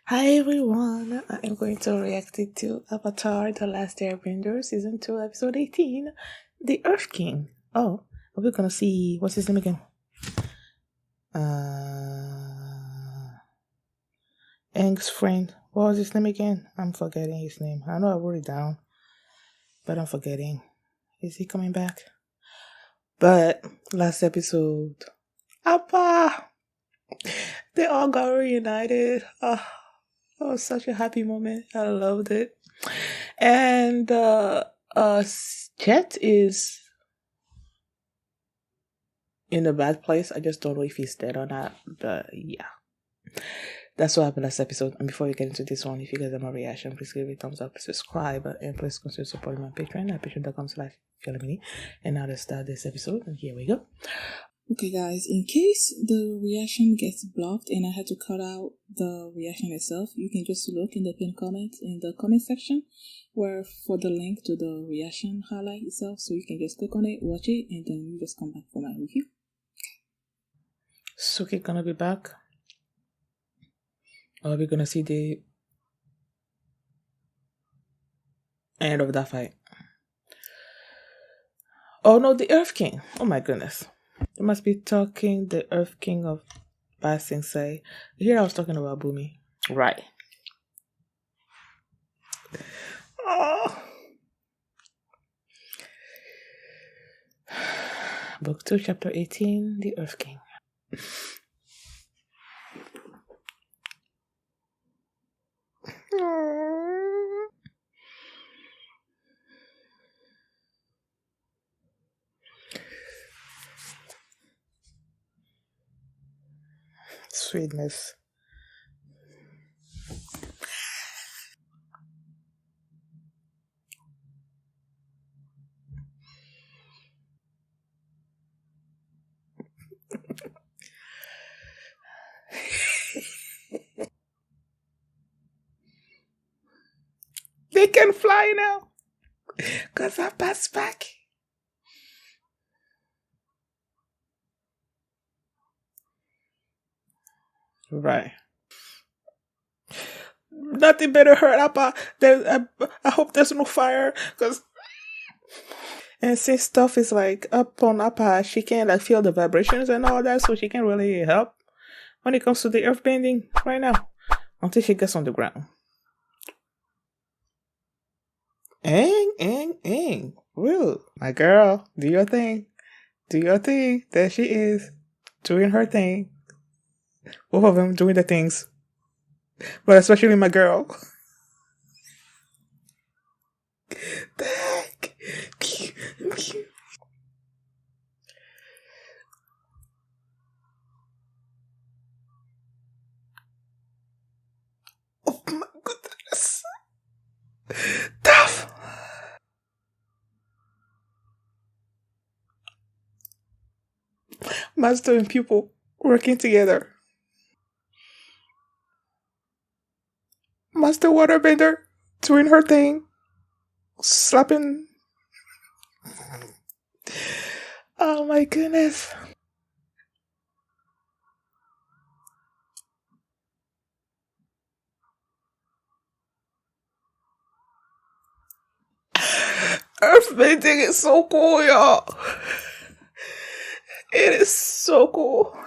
Hi everyone, I am going to react to Avatar The Last Airbender Season 2 Episode 18, The Earth King. Oh, we're gonna see, what's his name again? Aang's friend. What was his name again? I'm forgetting his name. I know I wrote it down, but I'm forgetting. Is he coming back? But last episode, Appa! They all got reunited. Oh, that was such a happy moment. I loved it. And Chet is in a bad place. I just don't know if he's dead or not. But yeah. That's what happened last episode. And before we get into this one, if you guys have my reaction, please give it a thumbs up, subscribe, and please consider supporting my Patreon at patreon.com/Fialamini. And now let's start this episode. And here we go. Okay guys, in case the reaction gets blocked and I had to cut out the reaction itself, you can just look in the pinned comment in the comment section where for the link to the reaction highlight itself, so you can just click on it, watch it, and then you just come back for my review. Suki gonna be back? Or are we gonna see the end of that fight? Oh no, the Earth King. Oh my goodness. They must be talking the Earth King of Ba Sing Se. Here I was talking about Bumi. Right. Oh. Book 2, Chapter 18, The Earth King. Sweetness. They can fly now. Cause I passed back. Right. Nothing better hurt Appa. I hope there's no fire. Cause and since stuff is like up on Appa, she can't like feel the vibrations and all that, so she can't really help when it comes to the earth bending right now. Until she gets on the ground. Aang. Real. My girl, do your thing. Do your thing. There she is. Doing her thing. Both of them doing the things. But especially my girl. Oh my goodness. Tough. Master and pupil working together. Master Waterbender doing her thing. Slapping. Oh my goodness. Earthbending is so cool, y'all. It is so cool.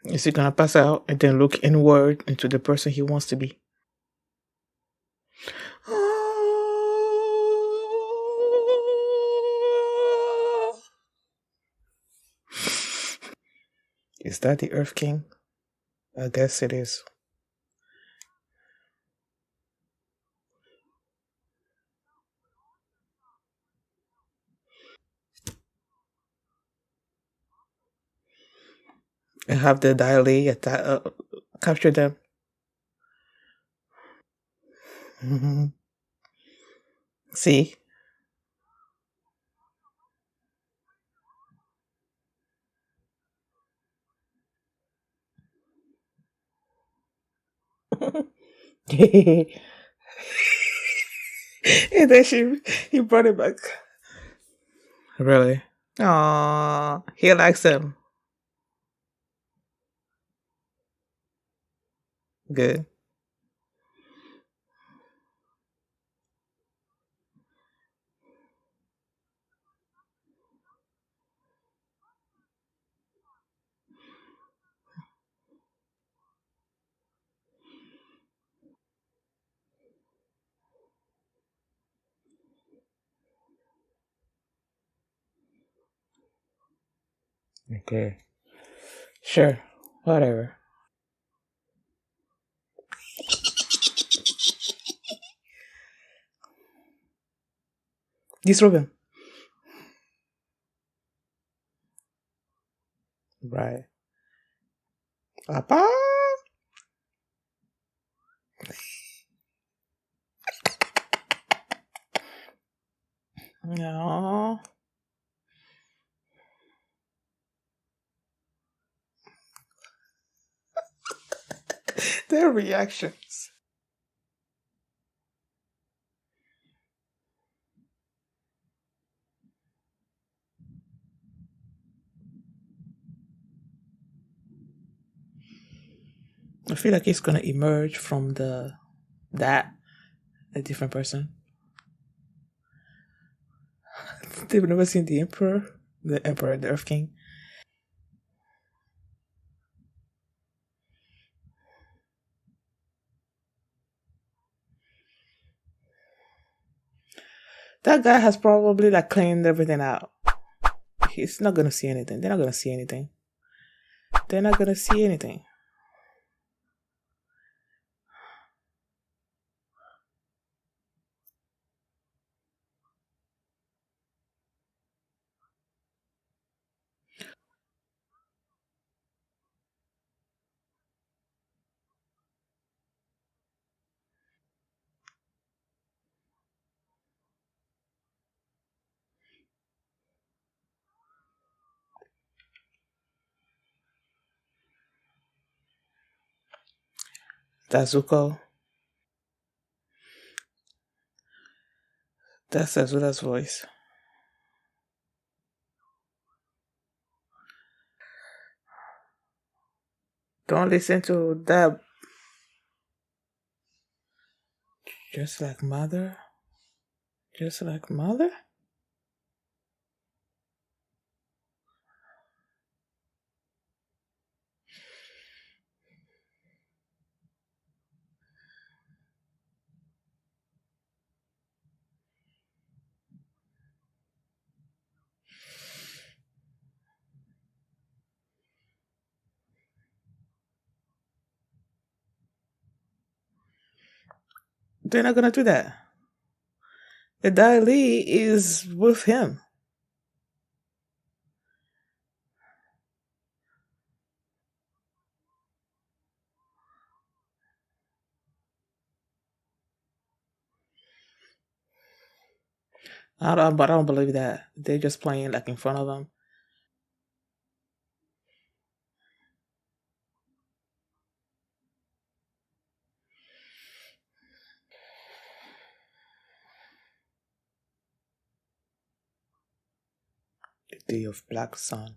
Is he gonna pass out and then look inward into the person he wants to be? Is that the Earth King? I guess it is. And have the dilate capture them. See? And then he brought it back. Really? Aww, he likes him. Good. Okay. Sure. Whatever. This Ruben. Right. Papa. No. Their reactions. I feel like he's gonna emerge from that a different person. They've never seen the Emperor, the Earth King. That guy has probably like cleaned everything out. He's not gonna see anything. They're not gonna see anything. They're not gonna see anything. That's Zuko. That's Azula's voice. Don't listen to that. Just like mother. Just like mother. They're not gonna do that. The Dai Li is with him. But I don't believe that. They're just playing like in front of him. The Day of Black Sun.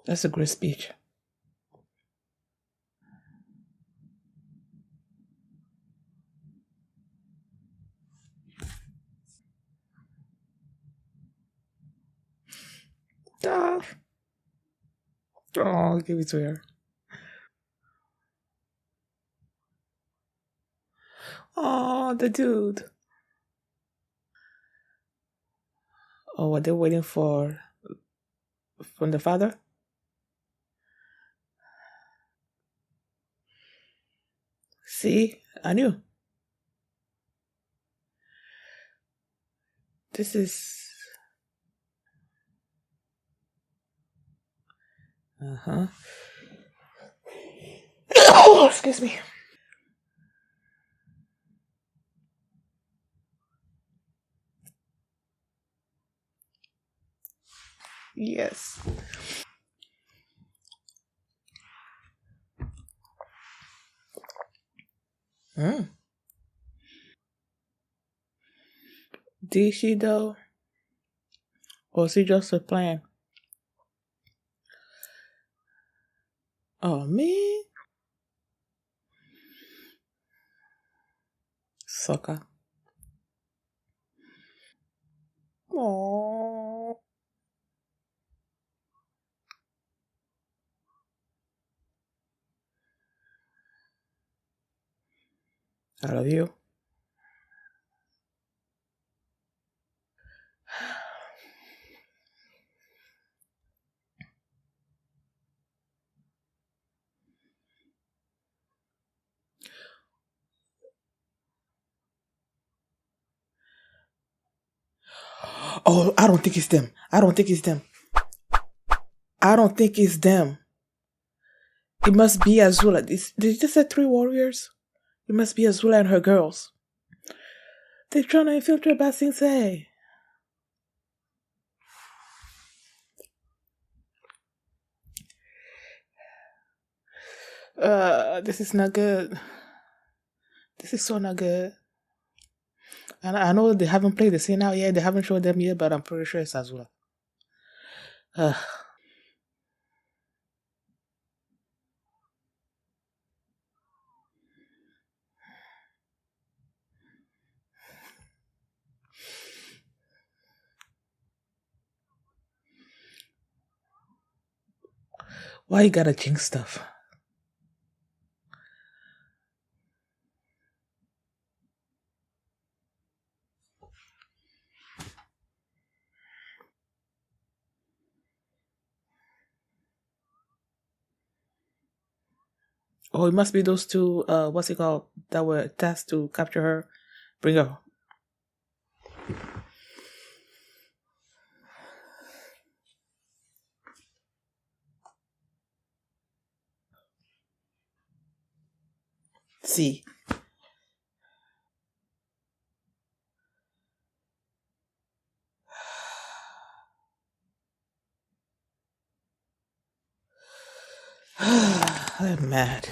That's a great speech. Ah. Oh, give it to her. Oh, the dude. Oh, what they're waiting for from the father? See, I knew. This is. Uh huh. Oh, excuse me. Yes. Mm. Did she though? Or is it just a plan? Oh man. Sucker. Oh. I love you. Oh, I don't think it's them. I don't think it's them. I don't think it's them. It must be Azula. Did you just say three warriors? It must be Azula and her girls. They're trying to infiltrate Ba Sing Se. This is not good. This is so not good. And I know they haven't played the scene out yet. They haven't showed them yet, but I'm pretty sure it's Azula. Why you gotta jinx stuff? Oh, it must be those two, what's it called, that were tasked to capture her. Bring her. See. I'm mad.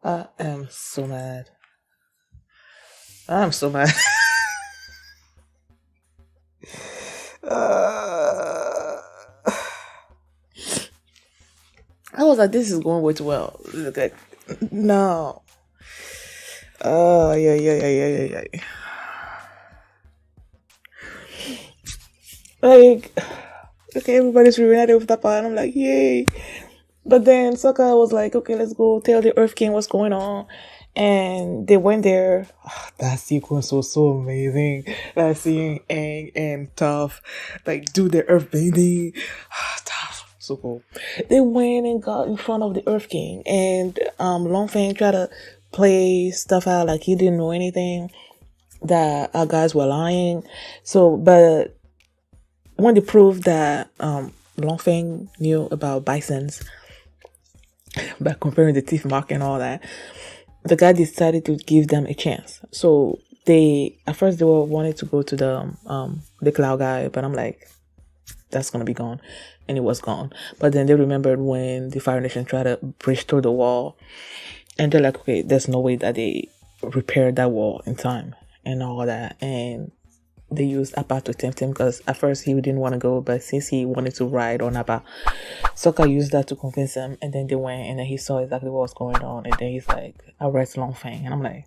I am so mad. I'm so mad. I was like, this is going way too well. Like, no. Oh, yeah. Like, okay, everybody's reunited with Tapa, and I'm like, yay. But then Sokka was like, okay, let's go tell the Earth King what's going on. And they went there. Oh, that sequence was so amazing. Like seeing Aang and Toph like do the earth bending. Toph, so cool. They went and got in front of the Earth King, and Longfeng tried to play stuff out like he didn't know anything, that our guys were lying. So, but when they proved that Longfeng knew about bisons by comparing the teeth mark and all that, the guy decided to give them a chance. So they at first they were wanting to go to the cloud guy, but I'm like, that's gonna be gone, and it was gone. But then they remembered when the Fire Nation tried to breach through the wall, and they're like, okay, there's no way that they repaired that wall in time and all that, and they used Appa to tempt him, because at first he didn't want to go, but since he wanted to ride on Appa, Sokka used that to convince him, and then they went, and then he saw exactly what was going on, and then he's like, arrest Longfeng. And I'm like,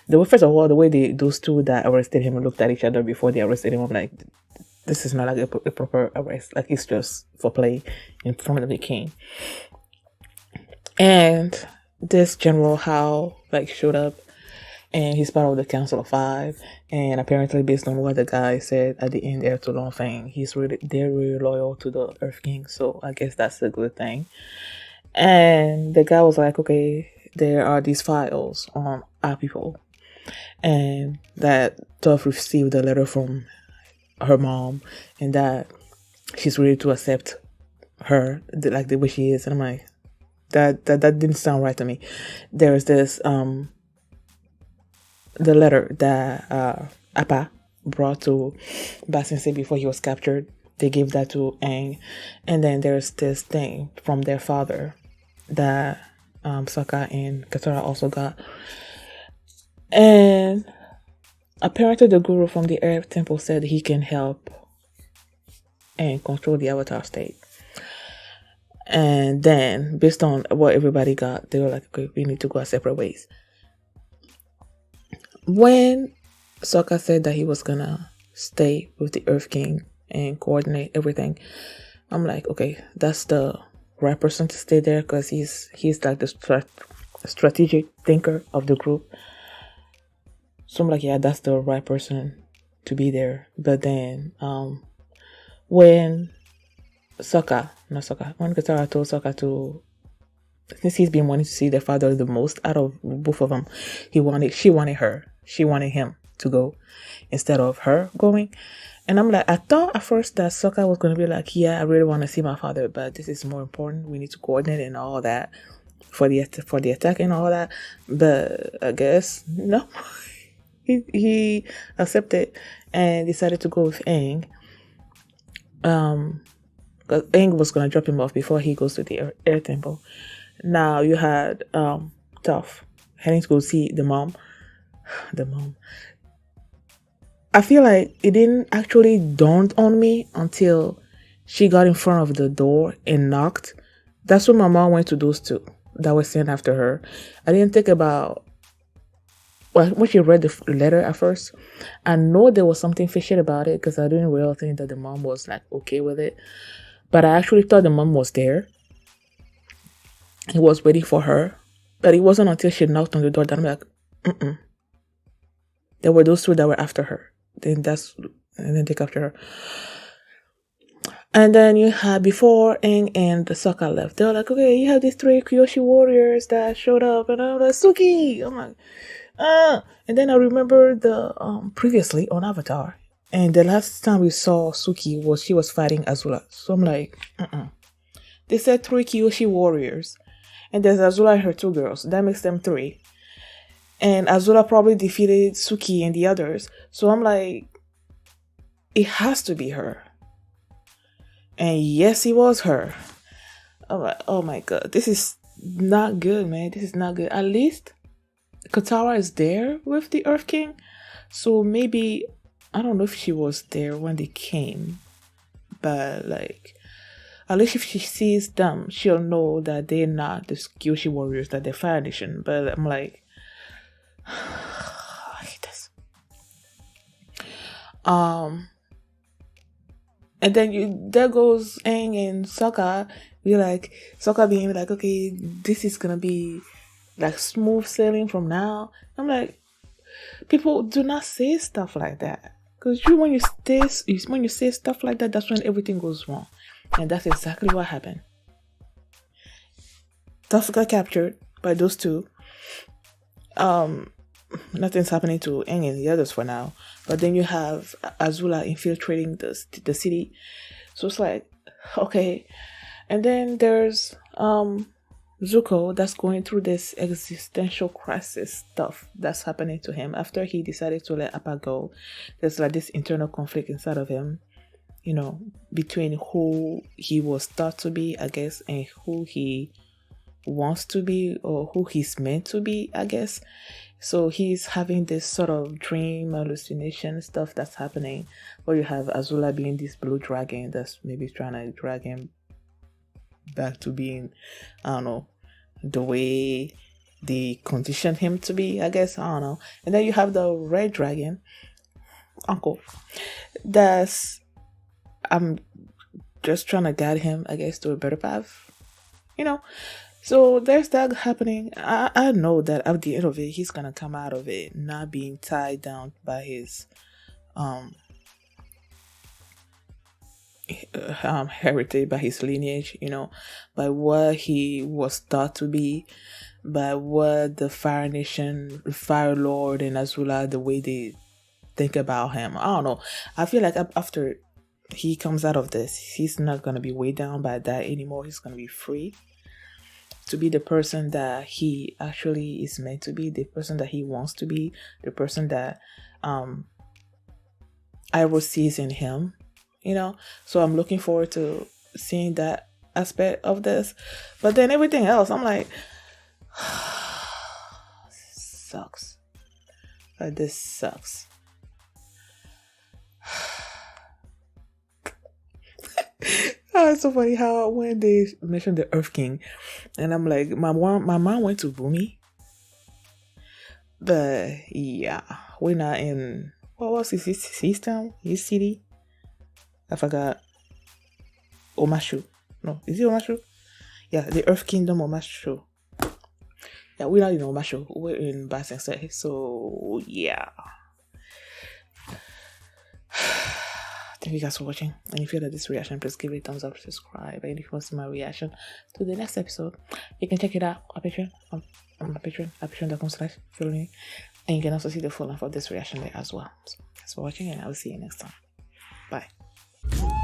the way, first of all, the way those two that arrested him looked at each other before they arrested him, I'm like, this is not like a proper arrest, like it's just for play in front of the king. And this General Hao like showed up, and he's part of the Council of Five. And apparently, based on what the guy said at the end there to Longfeng, they're really loyal to the Earth King. So I guess that's a good thing. And the guy was like, okay, there are these files on our people, and that Toph received a letter from her mom, and that she's ready to accept her like the way she is. And I'm like, that didn't sound right to me. There's this the letter that Appa brought to Basensei before he was captured. They gave that to Aang. And then there's this thing from their father that Sokka and Katara also got. And apparently the guru from the Air Temple said he can help and control the Avatar state. And then, based on what everybody got, they were like, okay, we need to go our separate ways. When Sokka said that he was gonna stay with the Earth King and coordinate everything, I'm like, okay, that's the right person to stay there, because he's like the strategic thinker of the group. So I'm like, yeah, that's the right person to be there. But then, when Katara told Sokka to, since he's been wanting to see their father the most out of both of them, she wanted him to go instead of her going. And I'm like, I thought at first that Sokka was going to be like, yeah, I really want to see my father, but this is more important. We need to coordinate and all that for the attack and all that. But I guess no. he accepted and decided to go with Aang. Because Aang was going to drop him off before he goes to the air temple. Now you had Toph heading to go see the mom. I feel like it didn't actually dawn on me until she got in front of the door and knocked. That's when my mom went to those two that were sent after her. I didn't think about, well, when she read the letter at first, I know there was something fishy about it, because I didn't really think that the mom was like okay with it. But I actually thought the mom was there. He was waiting for her. But it wasn't until she knocked on the door that I'm like, There were those two that were after her. And then they captured her. And then you had, before Aang and the Sokka left, they were like, okay, you have these 3 Kyoshi warriors that showed up, and I'm like, Suki! I'm like, And then I remember the previously on Avatar, and the last time we saw Suki she was fighting Azula. So I'm like, They said 3 Kyoshi warriors, and there's Azula and her 2 girls. That makes them 3. And Azula probably defeated Suki and the others. So I'm like, it has to be her. And yes, it was her. I'm like, oh my god, this is not good, man. This is not good. At least Katara is there with the Earth King. So maybe, I don't know if she was there when they came. But like, at least if she sees them, she'll know that they're not the Kyoshi warriors, that they're Fire Nation. But I'm like, I hate this. And then there goes Aang and Sokka. Sokka being like, okay, this is gonna be like smooth sailing from now. I'm like, people do not say stuff like that, because when you say stuff like that, that's when everything goes wrong, and that's exactly what happened. Toph got captured by those two. Nothing's happening to Aang and the others for now. But then you have Azula infiltrating the city. So it's like, okay. And then there's Zuko that's going through this existential crisis stuff that's happening to him after he decided to let Appa go. There's like this internal conflict inside of him, between who he was thought to be, I guess, and who he wants to be, or who he's meant to be, I guess. So he's having this sort of dream hallucination stuff that's happening, where you have Azula being this blue dragon that's maybe trying to drag him back to being, I don't know, the way they conditioned him to be, I guess. I don't know. And then you have the red dragon, Uncle, that's, I'm just trying to guide him, I guess, to a better path, So there's that happening. I know that at the end of it, he's gonna come out of it not being tied down by his heritage, by his lineage, by what he was thought to be, by what the Fire Nation, Fire Lord, and Azula, the way they think about him. I don't know. I feel like after he comes out of this, he's not gonna be weighed down by that anymore. He's gonna be free to be the person that he actually is meant to be, the person that he wants to be, the person that I will season him, So I'm looking forward to seeing that aspect of this. But then everything else, I'm like, sucks. This sucks. Oh, it's so funny how when they mentioned the Earth King, and I'm like, my mom went to Bumi, but yeah, we're not in. What was his town? His city? I forgot. Omashu. No, is it Omashu? Yeah, the Earth Kingdom Omashu. Yeah, we're not in Omashu. We're in Basingse. So yeah. Thank you guys for watching. And if you like this reaction, please give it a thumbs up, subscribe. And if you want to see my reaction to the next episode, you can check it out on Patreon. On my Patreon, at patreon.com/filming. And you can also see the full length of this reaction there as well. So thanks for watching, and I will see you next time. Bye.